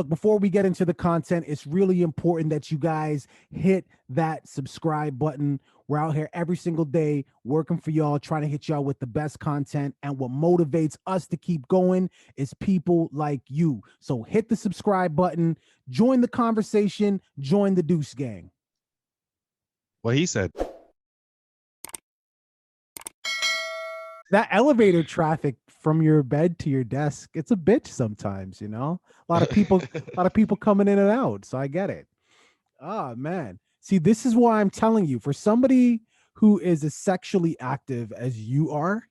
Look, before we get into the content, it's really important that you guys hit that subscribe button. We're out here every single day working for y'all, trying to hit y'all with the best content. And what motivates us to keep going is people like you. So hit the subscribe button, join the conversation, join the Deuce Gang. What he said. That elevator traffic from your bed to your desk, it's a bitch sometimes, you know? A lot of people coming in and out. So I get it. Oh man. See, this is why I'm telling you, for somebody who is as sexually active as you are,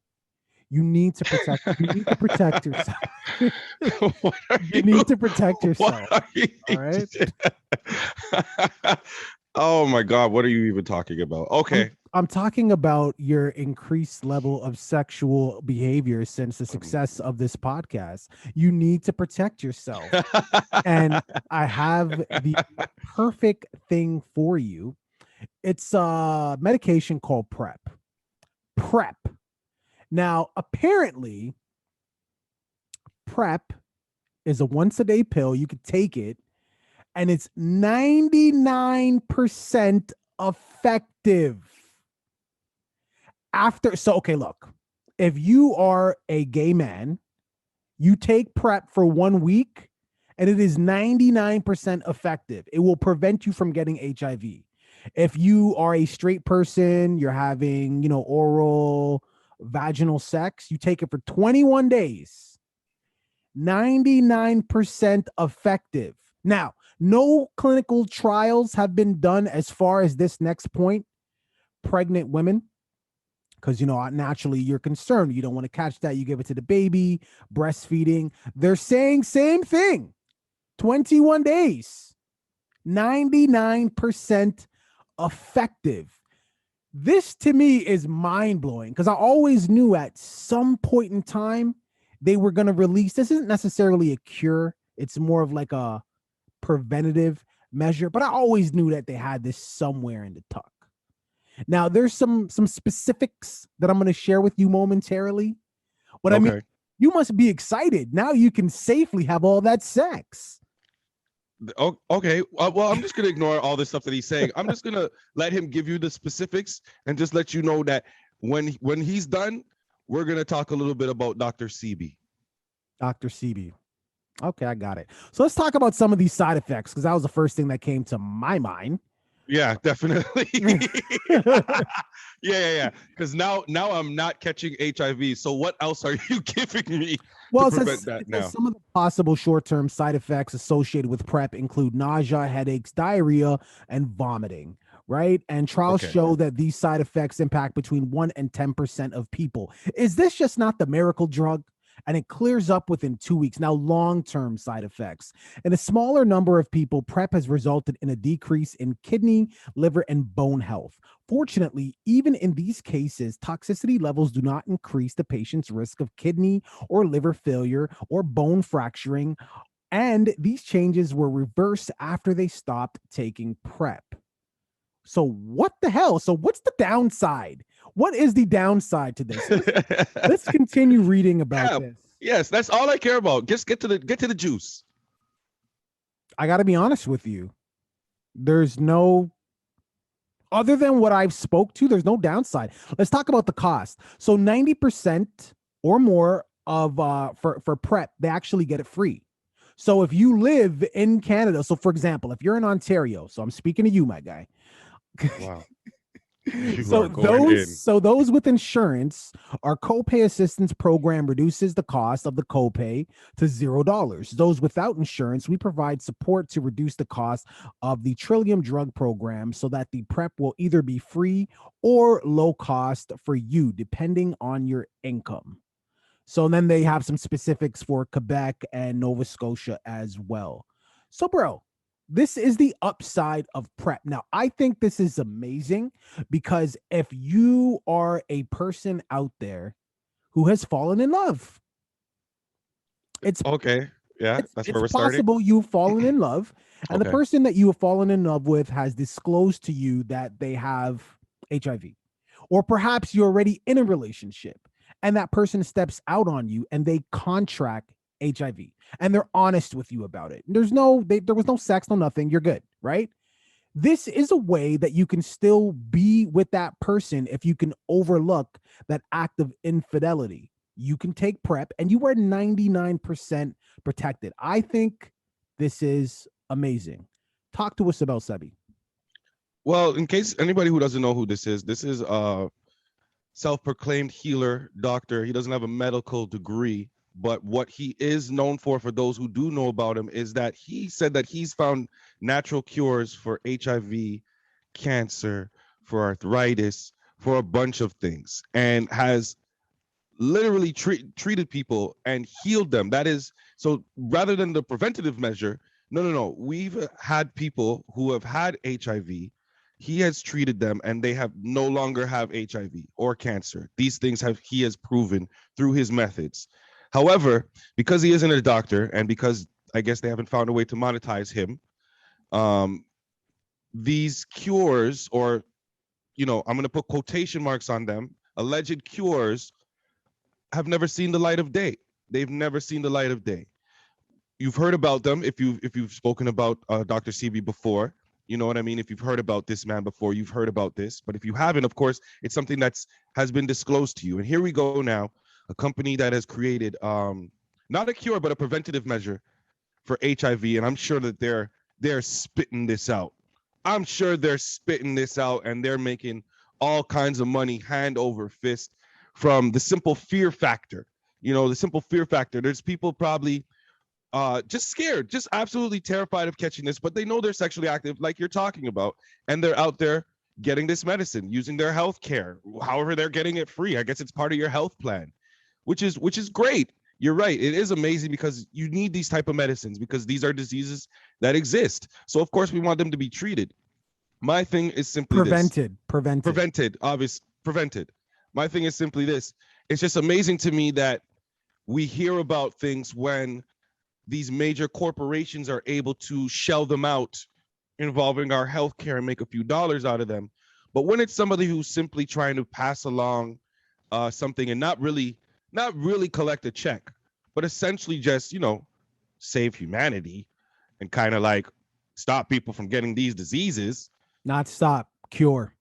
you need to protect yourself. What are You need to protect What yourself. are you? All right. Oh my God, what are you even talking about? Okay. I'm talking about your increased level of sexual behavior since the success of this podcast. You need to protect yourself. And I have the perfect thing for you. It's a medication called PrEP. PrEP. Now, apparently, PrEP is a once a day pill. You could take it, and it's 99% effective. Okay, look, if you are a gay man, you take PrEP for 1 week, and it is 99% effective. It will prevent you from getting HIV. If you are a straight person, you're having, oral, vaginal sex, you take it for 21 days. 99% effective. Now, no clinical trials have been done as far as this next point. Pregnant women, because naturally you're concerned, you don't want to catch that, you give it to the baby. Breastfeeding, they're saying same thing. 21 days, 99% effective. This to me is mind-blowing, because I always knew at some point in time they were going to release, this isn't necessarily a cure, it's more of like a preventative measure, but I always knew that they had this somewhere in the tuck. Now, there's some specifics that I'm going to share with you momentarily. But I mean, Okay. you must be excited. Now you can safely have all that sex. Oh, okay. Well, I'm just gonna ignore all this stuff that he's saying. I'm just gonna let him give you the specifics and just let you know that when he's done, we're gonna talk a little bit about Dr. Sebi. Dr. Sebi. Okay, I got it. So let's talk about some of these side effects, because that was the first thing that came to my mind. Yeah, definitely. Yeah. Because now I'm not catching HIV. So what else are you giving me to Well, prevent that it says now? some of the possible short-term side effects associated with PrEP include nausea, headaches, diarrhea, and vomiting, right? And trials Okay. show that these side effects impact between 1 and 10% of people. Is this just not the miracle drug? And it clears up within 2 weeks. Now, long-term side effects. In a smaller number of people, PrEP has resulted in a decrease in kidney, liver, and bone health. Fortunately, even in these cases, toxicity levels do not increase the patient's risk of kidney or liver failure or bone fracturing. And these changes were reversed after they stopped taking PrEP. So, what the hell? So, what's the downside? What is the downside to this? Let's continue reading about Yeah. this. Yes, that's all I care about. Just get to the juice. I got to be honest with you. There's no, other than what I've spoke to, there's no downside. Let's talk about the cost. So 90% or more of for PrEP, they actually get it free. So if you live in Canada, so for example, if you're in Ontario, so I'm speaking to you, my guy. Wow. You So are going in. those with insurance, our copay assistance program reduces the cost of the copay to $0. Those without insurance, we provide support to reduce the cost of the Trillium drug program so that the PrEP will either be free or low cost for you, depending on your income. So then they have some specifics for Quebec and Nova Scotia as well. So, bro, this is the upside of PrEP. Now, I think this is amazing, because if you are a person out there who has fallen in love, it's Okay. Yeah, that's where it's we're starting. possible you've fallen in love, and the Okay. person that you have fallen in love with has disclosed to you that they have HIV. Or perhaps you're already in a relationship and that person steps out on you and they contract HIV, and they're honest with you about it. There was no sex, no nothing. You're good, right? This is a way that you can still be with that person if you can overlook that act of infidelity. You can take PrEP and you are 99% protected. I think this is amazing. Talk to us about Sebi. Well, in case anybody who doesn't know who this is a self-proclaimed healer, doctor. He doesn't have a medical degree, but what he is known for those who do know about him, is that he said that he's found natural cures for HIV, cancer, for arthritis, for a bunch of things, and has literally treated people and healed them. That is, so rather than the preventative measure, no. We've had people who have had HIV. He has treated them and they have no longer have HIV or cancer. These things he has proven through his methods. However, because he isn't a doctor and because I guess they haven't found a way to monetize him, these cures, or, I'm going to put quotation marks on them, alleged cures, have never seen the light of day. They've never seen the light of day. You've heard about them if you've spoken about Dr. Sebi before. You know what I mean? If you've heard about this man before, you've heard about this. But if you haven't, of course, it's something has been disclosed to you. And here we go now, a company that has created not a cure, but a preventative measure for HIV. And I'm sure that they're spitting this out. I'm sure they're spitting this out and they're making all kinds of money hand over fist from the simple fear factor. The simple fear factor. There's people probably just scared, just absolutely terrified of catching this, but they know they're sexually active, like you're talking about, and they're out there getting this medicine, using their health care, however they're getting it free. I guess it's part of your health plan, which is great. You're right. It is amazing because you need these type of medicines because these are diseases that exist. So of course we want them to be treated. My thing is simply prevented. My thing is simply this. It's just amazing to me that we hear about things when these major corporations are able to shell them out involving our healthcare and make a few dollars out of them. But when it's somebody who's simply trying to pass along something and not really collect a check, but essentially just, save humanity and kind of like stop people from getting these diseases. Not stop, cure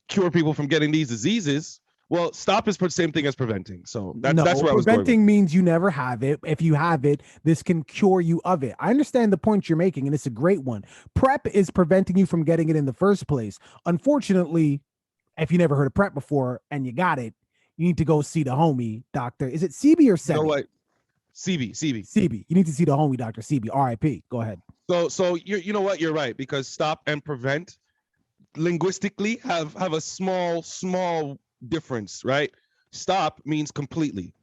people from getting these diseases. Well, stop is the same thing as preventing. So that's where I was going. Preventing means you never have it. If you have it, this can cure you of it. I understand the point you're making, and it's a great one. PrEP is preventing you from getting it in the first place. Unfortunately, if you never heard of PrEP before and you got it, you need to go see the homie doctor. Is it Sebi or Sebi? You know what? Sebi. You need to see the homie Dr. Sebi. R.I.P. Go ahead. So you know what? You're right, because stop and prevent linguistically have a small difference, right? Stop means completely.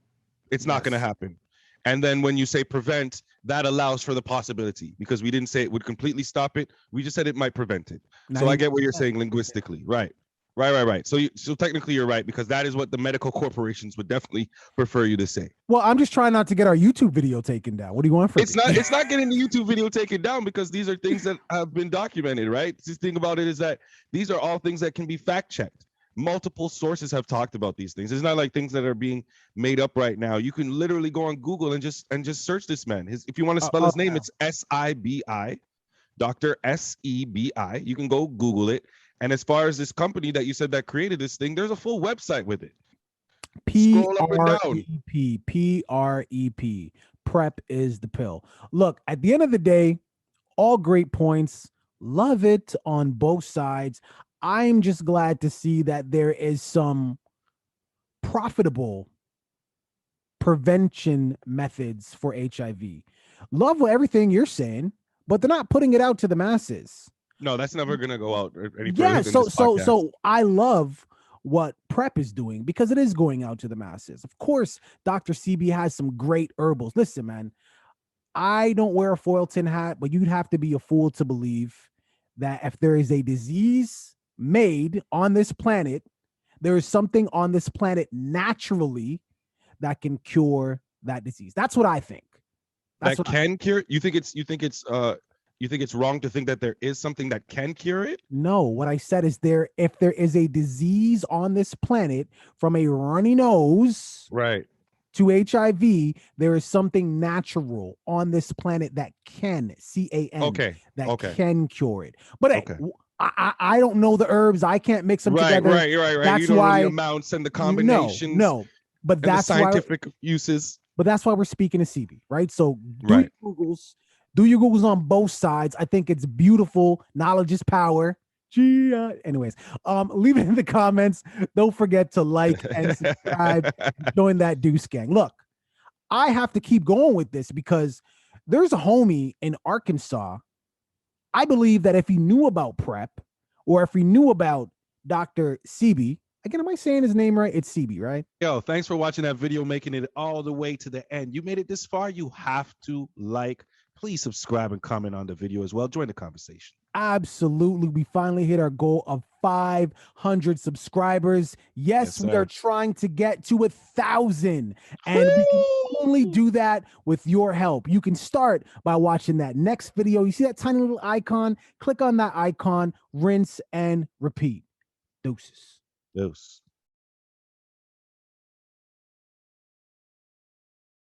It's not going to happen. And then when you say prevent, that allows for the possibility, because we didn't say it would completely stop it. We just said it might prevent it. So I get what you're saying linguistically. Right. So technically you're right, because that is what the medical corporations would definitely prefer you to say. Well, I'm just trying not to get our YouTube video taken down. What do you want from me? It's not getting the YouTube video taken down, because these are things that have been documented, right? The thing about it is that these are all things that can be fact checked. Multiple sources have talked about these things. It's not like things that are being made up right now. You can literally go on Google and just search this man. If you want to spell his name, it's Sebi, Dr. Sebi. You can go Google it. And as far as this company that you said that created this thing, there's a full website with it. PREP. PrEP is the pill. Look, at the end of the day, all great points. Love it on both sides. I'm just glad to see that there is some profitable prevention methods for HIV. Love everything you're saying, but they're not putting it out to the masses. No, that's never going to go out any further. Yeah, so I love what PrEP is doing, because it is going out to the masses. Of course, Dr. Sebi has some great herbals. Listen, man, I don't wear a foil tin hat, but you'd have to be a fool to believe that if there is a disease made on this planet, there is something on this planet naturally that can cure that disease. That's what I think. Cure? You think it's wrong to think that there is something that can cure it? No, what I said is if there is a disease on this planet, from a runny nose, right, to HIV, there is something natural on this planet that can, CAN, Okay. that Okay. can cure it. But hey, Okay. I don't know the herbs. I can't mix them Right. together. Right. Right. Right. You That's don't know the why, amounts and the no, combinations no. But and the that's why, scientific uses. but that's why we're speaking to Sebi, right? So Right. Do your Googles on both sides. I think it's beautiful. Knowledge is power. Gee, anyways, leave it in the comments. Don't forget to like and subscribe. Join that Deuce Gang. Look, I have to keep going with this because there's a homie in Arkansas. I believe that if he knew about PrEP or if he knew about Dr. Sebi, again, am I saying his name right? It's Sebi, right? Yo, thanks for watching that video, making it all the way to the end. You made it this far, you have to like. Please subscribe and comment on the video as well. Join the conversation. Absolutely. We finally hit our goal of 500 subscribers. Yes, we are trying to get to 1,000, and we can only do that with your help. You can start by watching that next video. You see that tiny little icon? Click on that icon, rinse and repeat. Deuces. Deuce.